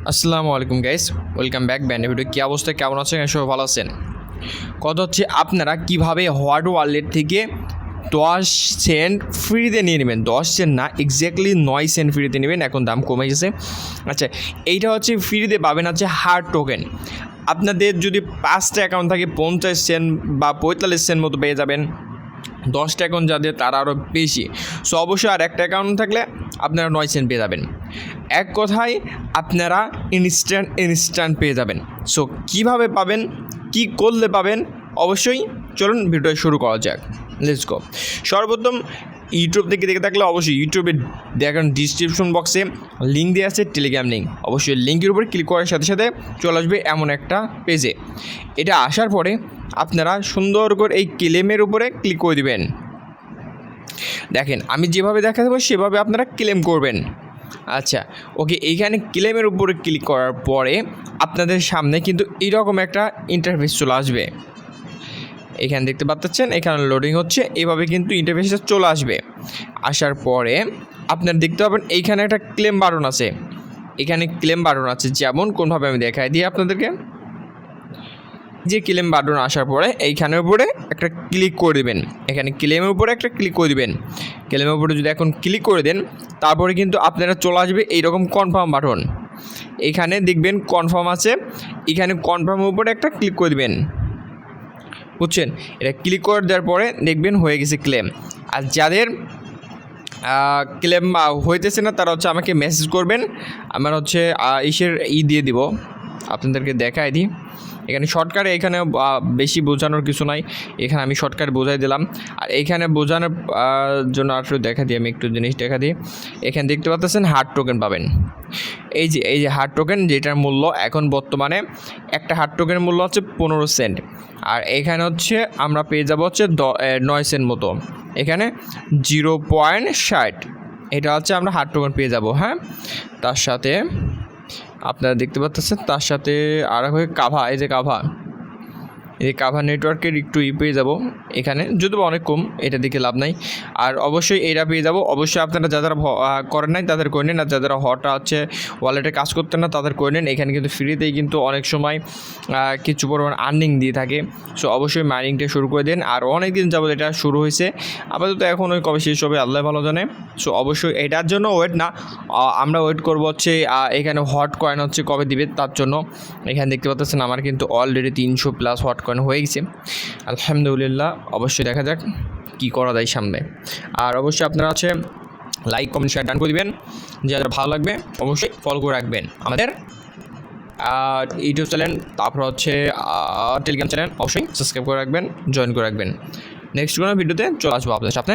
আসসালামু আলাইকুম guys, welcome back. ব্যান্ড ভিডিও কী অবস্থা, কেমন আছেন? সবাই ভালো আছেন? কথা হচ্ছে আপনারা কিভাবে হোয়াট ওয়ালেট থেকে 10 সেন্ট ফ্রিতে নিয়ে নেবেন। 10 সেন্ট না, এক্স্যাক্টলি 9 সেন্ট ফ্রিতে নেবেন, এখন দাম কমে গেছে। আচ্ছা, এইটা হচ্ছে ফ্রিতে পাবেন হচ্ছে হার্ড টোকেন। আপনাদের যদি 5টা অ্যাকাউন্ট থাকে 50 সেন্ট বা 45 সেন্ট মতো পেয়ে যাবেন। 10টা অ্যাকাউন্ট যাদের তারা আরও বেশি। সো অবশ্যই আর একটা অ্যাকাউন্ট থাকলে আপনারা 9 সেন্ট পেয়ে যাবেন। এক কথায় আপনারা ইনস্ট্যান্ট পেয়ে যাবেন। সো কীভাবে পাবেন, কি করলে পাবেন, অবশ্যই চলুন ভিডিও শুরু করা যাক। Let's go. সর্বপ্রথম ইউটিউব থেকে দেখে থাকলে অবশ্যই ইউটিউবে দেখেন ডিসক্রিপশন বক্সে লিঙ্ক দেওয়া আছে, টেলিগ্রাম লিঙ্ক। অবশ্যই লিঙ্কের উপরে ক্লিক করার সাথে সাথে চলে আসবে এমন একটা পেজে। এটা আসার পরে আপনারা সুন্দর করে এই ক্লেমের উপরে ক্লিক করে দিবেন। দেখেন আমি যেভাবে দেখা দেবো সেভাবে আপনারা ক্লেম করবেন। আচ্ছা ওকে, এইখানে ক্লেমের উপরে ক্লিক করার পরে আপনাদের সামনে কিন্তু এইরকম একটা ইন্টারফেস চলে আসবে। এখানে দেখতে পাচ্ছেন, এখানে লোডিং হচ্ছে, এইভাবে কিন্তু ইন্টারফেসটা চলে আসবে। আসার পরে আপনারা দেখতে পাবেন এইখানে একটা ক্লেম বাটন আছে। এখানে ক্লেম বাটন আছে, যেমন কোনভাবে আমি দেখাই দিই আপনাদেরকে। যে ক্লেম বাটন আসার পরে এইখানের উপরে একটা ক্লিক করে দেবেন। এখানে ক্লেমের উপরে একটা ক্লিক করে দেবেন। ক্লেমের উপরে যদি এখন ক্লিক করে দেন, তারপরে কিন্তু আপনারা চলে আসবে এইরকম কনফার্ম বাটন। এখানে দেখবেন কনফার্ম আছে, এখানে কনফার্মের উপরে একটা ক্লিক করে দেবেন। বুঝছেন? এটা ক্লিক করে দেওয়ার পরে দেখবেন হয়ে গেছে ক্লেম। আর যাদের ক্লেম হইতেছে না তারা হচ্ছে আমাকে মেসেজ করবেন। আমার হচ্ছে দিয়ে দিব, আপনাদেরকে দেখাই দিই। এখানে শর্টকাটে, এখানে বেশি বোঝানোর কিছু নাই, এখানে আমি শর্টকাট বোঝাই দিলাম। আর এইখানে বোঝানোর জন্য আর একটু দেখা দিই, আমি একটু জিনিস দেখা দিই। এখানে দেখতে পাচ্ছেন হার্ড টোকেন পাবেন। এই যে হার্ড টোকেন, যেটার মূল্য এখন বর্তমানে একটা হার্ড টোকেনের মূল্য হচ্ছে 15 সেন্ট। আর এখানে হচ্ছে আমরা পেয়ে যাবো হচ্ছে 9 সেন্ট মতো। এখানে 0.60 এটা হচ্ছে আমরা হার্ড টোকেন পেয়ে যাব। হ্যাঁ, তার সাথে আপনারা দেখতে পাচ্ছেন, তার সাথে আর হয়ে কাভা, এই কাভা নেটওয়ার্কের একটু পেয়ে যাব এখানে, যদিও অনেক কম, এটা দেখে লাভ নাই। আর অবশ্যই এটা পেয়ে যাব। অবশ্যই আপনারা যারা করেন নাই তাদের করে নেন, আর যারা হটটা হচ্ছে ওয়ালেটে কাজ করতেন না তাদের করে নেন। এখানে কিন্তু ফ্রিতেই কিন্তু অনেক সময় কিছু পরিমাণ আর্নিং দিয়ে থাকে। সো অবশ্যই মাইনিংটা শুরু করে দেন। আর অনেক দিন যাবত এটা শুরু হয়েছে, আপাতত এখন ওই কবে শেষ হবে আল্লাহ ভালো জানে। সো অবশ্যই এটার জন্য ওয়েট না, আমরা ওয়েট করবো হচ্ছে এখানে হট কয়েন হচ্ছে কবে দিবে তার জন্য। এখানে দেখতে পাচ্ছেন আমার কিন্তু অলরেডি 300+ হট কয়েন হয়ে গেছে, আলহামদুলিল্লাহ। অবশ্যই দেখা যাক কি করা যায় সামনে। আর অবশ্যই আপনারা হচ্ছে লাইক, কমেন্ট, শেয়ার, ডান করে দিবেন। যারা ভালো লাগবে অবশ্যই ফলো করে রাখবেন আমাদের ইউটিউব চ্যানেল, তারপর হচ্ছে টেলিগ্রাম চ্যানেল অবশ্যই সাবস্ক্রাইব করে রাখবেন, জয়েন করে রাখবেন। নেক্সট কোনো ভিডিওতে চলে আসবো আপনাদের সাথে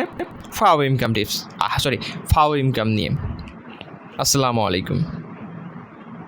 ফাও ইনকাম নিয়ে। আসসালামু আলাইকুম।